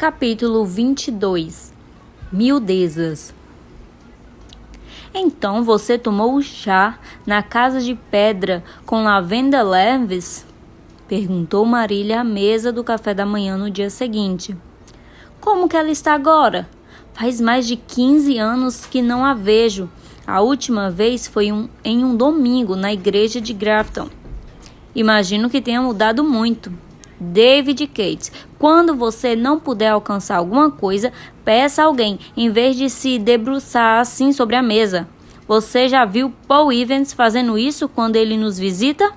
Capítulo 22. Miudezas. Então você tomou o chá na casa de pedra com Lavender Levis? Perguntou Marília à mesa do café da manhã no dia seguinte. Como que ela está agora? Faz mais de 15 anos que não a vejo. A última vez foi em um domingo na igreja de Grafton. Imagino que tenha mudado muito. David e Kate, quando você não puder alcançar alguma coisa, peça a alguém, em vez de se debruçar assim sobre a mesa. Você já viu Paul Evans fazendo isso quando ele nos visita?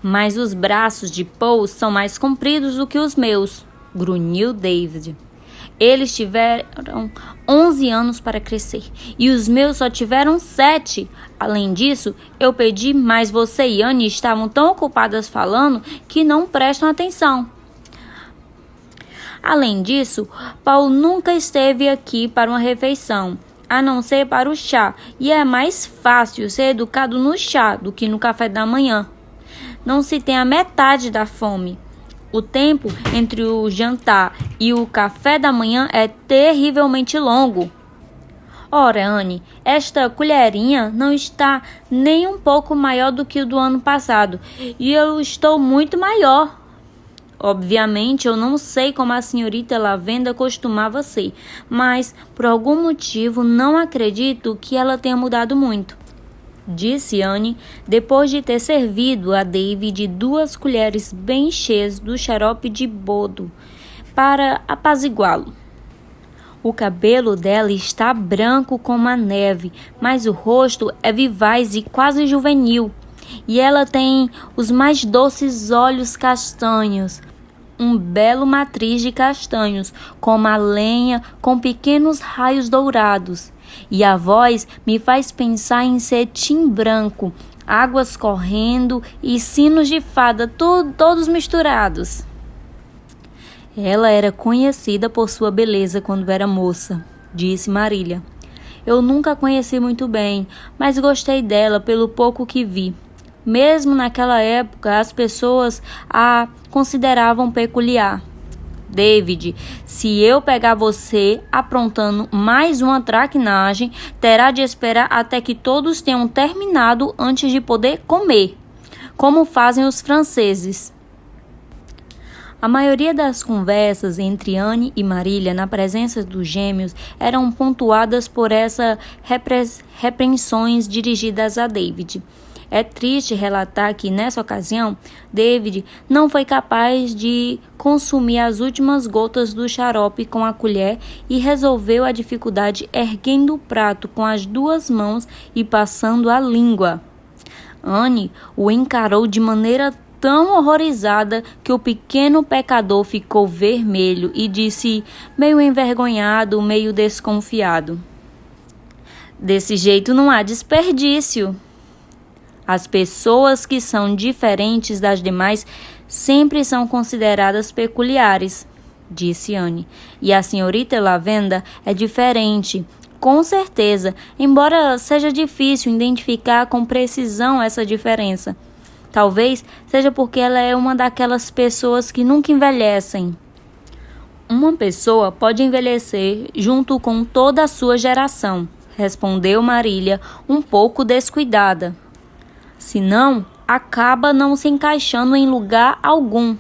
Mas os braços de Paul são mais compridos do que os meus, grunhiu David. Eles tiveram 11 anos para crescer e os meus só tiveram 7. Além disso, eu pedi, mas você e Anne estavam tão ocupadas falando que não prestam atenção. Além disso, Paul nunca esteve aqui para uma refeição, a não ser para o chá, e é mais fácil ser educado no chá do que no café da manhã. Não se tem a metade da fome. O tempo entre o jantar e o café da manhã é terrivelmente longo. Ora, Anne, esta colherinha não está nem um pouco maior do que o do ano passado, e eu estou muito maior. Obviamente, eu não sei como a senhorita Lavender costumava ser, mas, por algum motivo, não acredito que ela tenha mudado muito, disse Anne, depois de ter servido a David 2 colheres bem cheias do xarope de boldo para apaziguá-lo. O cabelo dela está branco como a neve, mas o rosto é vivaz e quase juvenil, e ela tem os mais doces olhos castanhos, um belo matriz de castanhos, como a lenha com pequenos raios dourados. E a voz me faz pensar em cetim branco, águas correndo e sinos de fada, todos misturados. Ela era conhecida por sua beleza quando era moça, disse Marília. Eu nunca a conheci muito bem, mas gostei dela pelo pouco que vi. Mesmo naquela época, as pessoas a consideravam peculiar. David, se eu pegar você aprontando mais uma traquinagem, terá de esperar até que todos tenham terminado antes de poder comer, como fazem os franceses. A maioria das conversas entre Anne e Marília na presença dos gêmeos eram pontuadas por essas repreensões dirigidas a David. É triste relatar que, nessa ocasião, David não foi capaz de consumir as últimas gotas do xarope com a colher e resolveu a dificuldade erguendo o prato com as 2 mãos e passando a língua. Anne o encarou de maneira tão horrorizada que o pequeno pecador ficou vermelho e disse, meio envergonhado, meio desconfiado: Desse jeito não há desperdício. As pessoas que são diferentes das demais sempre são consideradas peculiares, disse Anne. E a senhorita Lavender é diferente, com certeza, embora seja difícil identificar com precisão essa diferença. Talvez seja porque ela é uma daquelas pessoas que nunca envelhecem. Uma pessoa pode envelhecer junto com toda a sua geração, respondeu Marília, um pouco descuidada. Senão, acaba não se encaixando em lugar algum.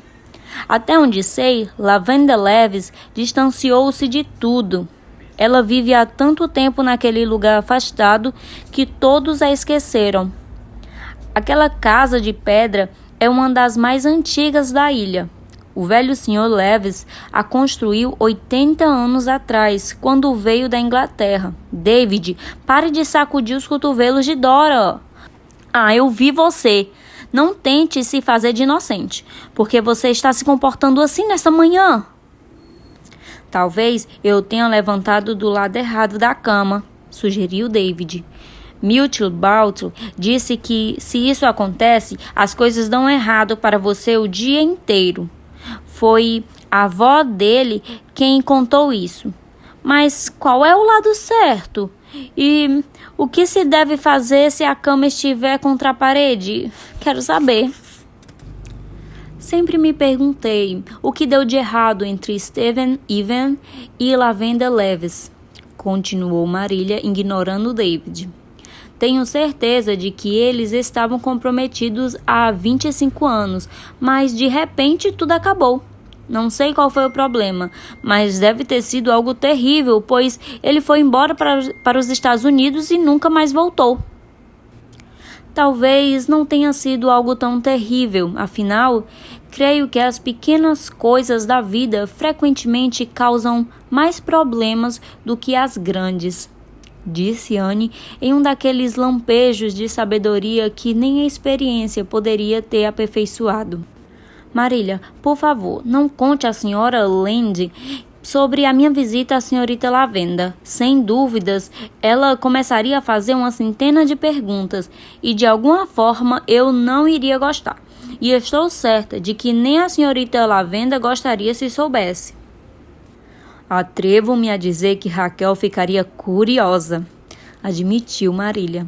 Até onde sei, Lavender Levis distanciou-se de tudo. Ela vive há tanto tempo naquele lugar afastado que todos a esqueceram. Aquela casa de pedra é uma das mais antigas da ilha. O velho Sr. Levis a construiu 80 anos atrás, quando veio da Inglaterra. David, pare de sacudir os cotovelos de Dora. Eu vi você. Não tente se fazer de inocente, porque você está se comportando assim nessa manhã. Talvez eu tenha levantado do lado errado da cama, sugeriu David. Myrtle Bartle disse que, se isso acontece, as coisas dão errado para você o dia inteiro. Foi a avó dele quem contou isso. Mas qual é o lado certo? E o que se deve fazer se a cama estiver contra a parede? Quero saber. Sempre me perguntei o que deu de errado entre Steven Even e Lavender Levis, continuou Marília, ignorando David. Tenho certeza de que eles estavam comprometidos há 25 anos, mas de repente tudo acabou. Não sei qual foi o problema, mas deve ter sido algo terrível, pois ele foi embora para os Estados Unidos e nunca mais voltou. Talvez não tenha sido algo tão terrível, afinal, creio que as pequenas coisas da vida frequentemente causam mais problemas do que as grandes, disse Anne em um daqueles lampejos de sabedoria que nem a experiência poderia ter aperfeiçoado. Marília, por favor, não conte à senhora Land sobre a minha visita à senhorita Lavender. Sem dúvidas, ela começaria a fazer uma centena de perguntas e de alguma forma eu não iria gostar. E estou certa de que nem a senhorita Lavender gostaria se soubesse. Atrevo-me a dizer que Raquel ficaria curiosa, admitiu Marília.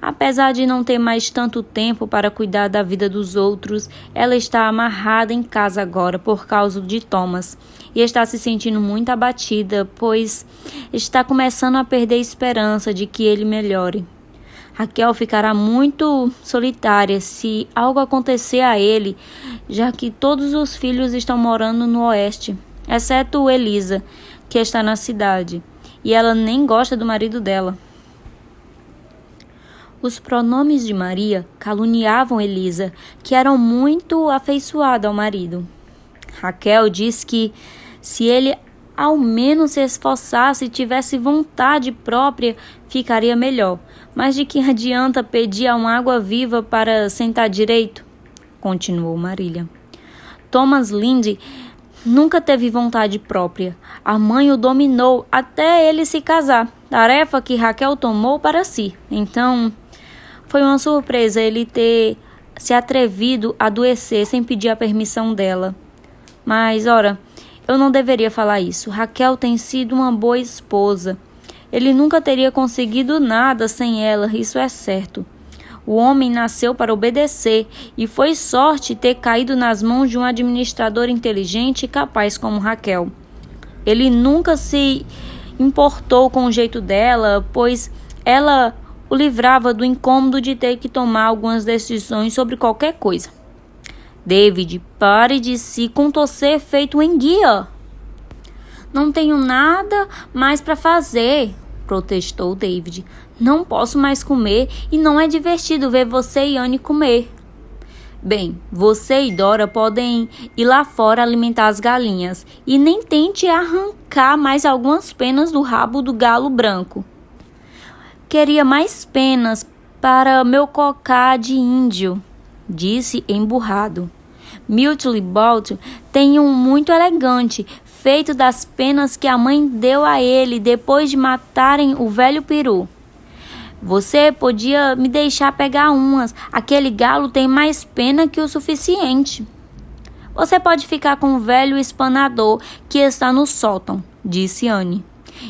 Apesar de não ter mais tanto tempo para cuidar da vida dos outros, ela está amarrada em casa agora por causa de Thomas e está se sentindo muito abatida, pois está começando a perder a esperança de que ele melhore. Raquel ficará muito solitária se algo acontecer a ele, já que todos os filhos estão morando no oeste, exceto Elisa, que está na cidade, e ela nem gosta do marido dela. Os pronomes de Maria caluniavam Elisa, que era muito afeiçoada ao marido. Raquel diz que, se ele ao menos se esforçasse e tivesse vontade própria, ficaria melhor. Mas de que adianta pedir uma água viva para sentar direito? Continuou Marília. Thomas Lynde nunca teve vontade própria. A mãe o dominou até ele se casar, tarefa que Raquel tomou para si. Então, foi uma surpresa ele ter se atrevido a adoecer sem pedir a permissão dela. Mas, ora, eu não deveria falar isso. Raquel tem sido uma boa esposa. Ele nunca teria conseguido nada sem ela, isso é certo. O homem nasceu para obedecer e foi sorte ter caído nas mãos de um administrador inteligente e capaz como Raquel. Ele nunca se importou com o jeito dela, pois ela o livrava do incômodo de ter que tomar algumas decisões sobre qualquer coisa. David, pare de se contorcer feito um enguia. Não tenho nada mais para fazer, protestou David. Não posso mais comer e não é divertido ver você e Anne comer. Bem, você e Dora podem ir lá fora alimentar as galinhas e nem tente arrancar mais algumas penas do rabo do galo branco. Queria mais penas para meu cocá de índio, disse emburrado. Muttley Bolt tem um muito elegante, feito das penas que a mãe deu a ele depois de matarem o velho peru. Você podia me deixar pegar umas, aquele galo tem mais pena que o suficiente. Você pode ficar com o velho espanador que está no sótão, disse Anne.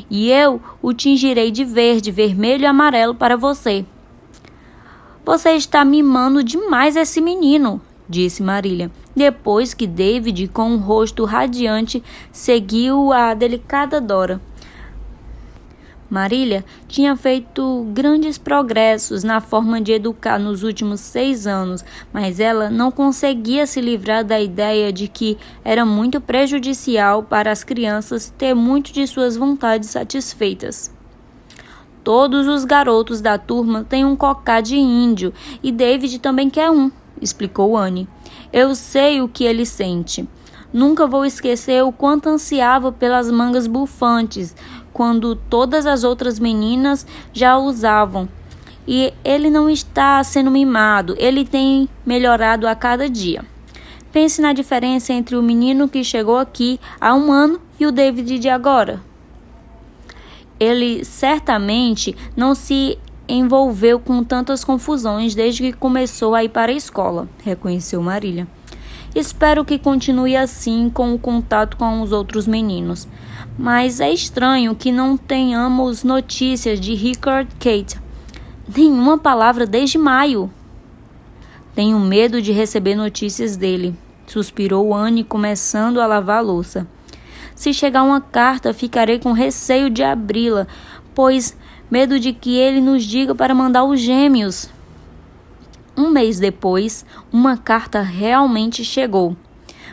E eu o tingirei de verde, vermelho e amarelo para você. Você está mimando demais esse menino, disse Marília, depois que David, com um rosto radiante, seguiu a delicada Dora. Marília tinha feito grandes progressos na forma de educar nos últimos 6 anos, mas ela não conseguia se livrar da ideia de que era muito prejudicial para as crianças ter muito de suas vontades satisfeitas. Todos os garotos da turma têm um cocá de índio e David também quer um, explicou Anne. Eu sei o que ele sente. Nunca vou esquecer o quanto ansiava pelas mangas bufantes, quando todas as outras meninas já usavam. E ele não está sendo mimado, ele tem melhorado a cada dia. Pense na diferença entre o menino que chegou aqui há 1 ano e o David de agora. Ele certamente não se envolveu com tantas confusões desde que começou a ir para a escola, reconheceu Marília. Espero que continue assim com o contato com os outros meninos. Mas é estranho que não tenhamos notícias de Rickard Kate. Nenhuma palavra desde maio. Tenho medo de receber notícias dele. suspirou Anne, começando a lavar a louça. Se chegar uma carta, ficarei com receio de abri-la, pois medo de que ele nos diga para mandar os gêmeos. Um mês depois, uma carta realmente chegou.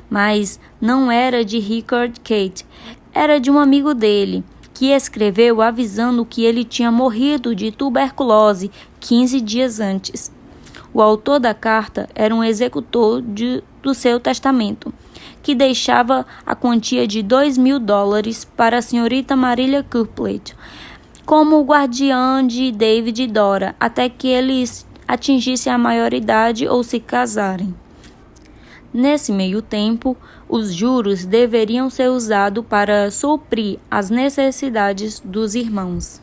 Mas não era de Richard Kate, era de um amigo dele, que escreveu avisando que ele tinha morrido de tuberculose 15 dias antes. O autor da carta era um executor do seu testamento, que deixava a quantia de $2.000 para a senhorita Marília Couplet, como guardiã de David e Dora, até que eles atingissem a maioridade ou se casarem. Nesse meio tempo, os juros deveriam ser usados para suprir as necessidades dos irmãos.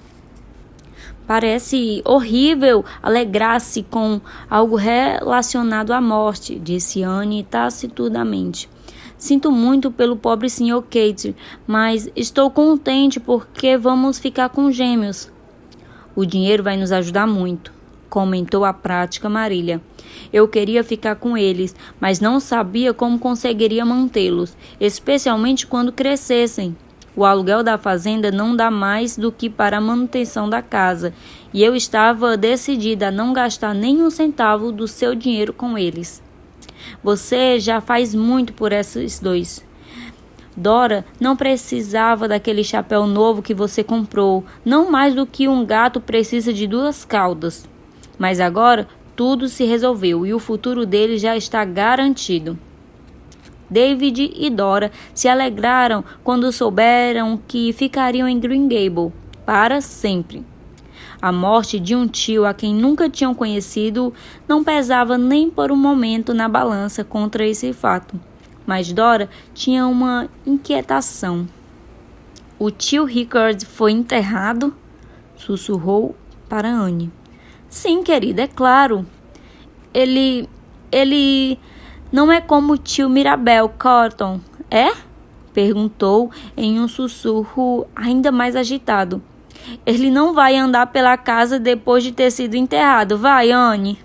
Parece horrível alegrar-se com algo relacionado à morte, disse Anne tacitudamente. Sinto muito pelo pobre Sr. Kate, mas estou contente porque vamos ficar com gêmeos. O dinheiro vai nos ajudar muito, comentou a prática Marília. Eu queria ficar com eles, mas não sabia como conseguiria mantê-los, especialmente quando crescessem. O aluguel da fazenda não dá mais do que para a manutenção da casa, e eu estava decidida a não gastar nenhum centavo do seu dinheiro com eles. Você já faz muito por esses dois. Dora não precisava daquele chapéu novo que você comprou, não mais do que um gato precisa de 2 caudas. Mas agora tudo se resolveu e o futuro dele já está garantido. David e Dora se alegraram quando souberam que ficariam em Green Gable para sempre. A morte de um tio a quem nunca tinham conhecido não pesava nem por um momento na balança contra esse fato. Mas Dora tinha uma inquietação. O tio Richard foi enterrado? Sussurrou para Anne. Sim, querida, é claro. Ele não é como o tio Mirabel Corton, é? Perguntou em um sussurro ainda mais agitado. Ele não vai andar pela casa depois de ter sido enterrado, vai, Anne?